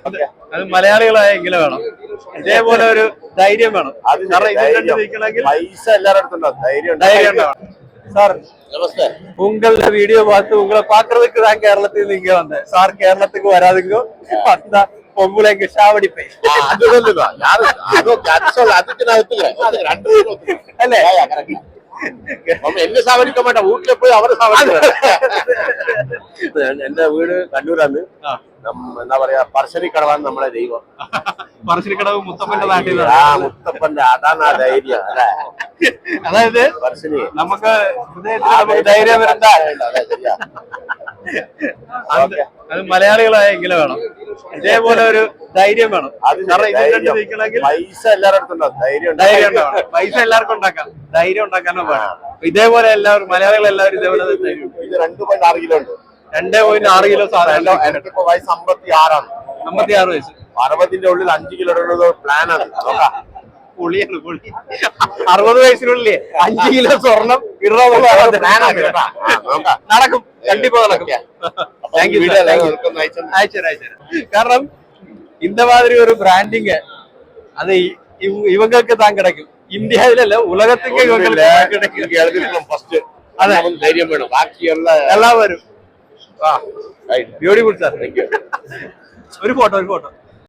അത് മലയാളികളായ എങ്കിലും വേണം. ഇതേപോലെ ഒരു ധൈര്യം വേണം. പൈസ എല്ലാവരും ധൈര്യം ഉണ്ടാവണം. சார் உங்கள வீடியோ பார்த்து உங்களை பாக்குறதுக்கு தான் கேரளத்துக்கு இங்க வந்தேன். சார் கேரளத்துக்கு வராதுங்க பார்த்தா பொம்பளைங்க சாவடிப்பை അല്ലേ? എന്നെ സാവടിക്കാൻ മാട്ടാ, വീട്ടിലെ പോയി അവരെ സാവടിക്ക. എന്റെ വീട് കണ്ണൂരാണ്. എന്താ പറയാ, പറശ്ശിനിക്കടവാണ് നമ്മളെ ദൈവം. പറശ്ശിനിക്കടവ് മുത്തപ്പന്റെ നാട്ടിൽ. മുത്തപ്പന്റെ അതാണ് ആ ധൈര്യം അല്ലെ. അതായത് പറശ്ശിനി നമുക്ക് ധൈര്യം വരണ്ട. അത് മലയാളികളായ എങ്കിലും വേണം. ഇതേപോലെ ഒരു ധൈര്യം വേണം. പൈസ എല്ലാവരും ധൈര്യം ഉണ്ടാവണം. പൈസ എല്ലാവർക്കും ഉണ്ടാക്കാം, ധൈര്യം ഉണ്ടാക്കാനും വേണം. ഇതേപോലെ എല്ലാവരും മലയാളികൾ എല്ലാവരും ഇതേപോലെ ഇത് 2.6 കിലോ ഉണ്ട്. 2.6 കിലോ സാധനം. എനിക്കിപ്പോ വയസ്സ് 56 56 വയസ്സ്. 60ന്റെ ഉള്ളിൽ 5 കിലോ പ്ലാനാണ്. പൊളിയാണ് പൊളി. 60 വയസ്സിനുള്ളിൽ 5 കിലോ സ്വർണം നടക്കും, കണ്ടിപ്പോ നടക്കും. കാരണം இந்த மாதிரி ஒரு பிராண்டிங் அது இவங்களுக்கு தான் கிடைக்கும். இந்தியாவில உலகத்துக்கு ധൈര്യം വേണം, ബാക്കിയുള്ള എല്ലാം വരും. Beautiful sir. ഒരു ഫോട്ടോ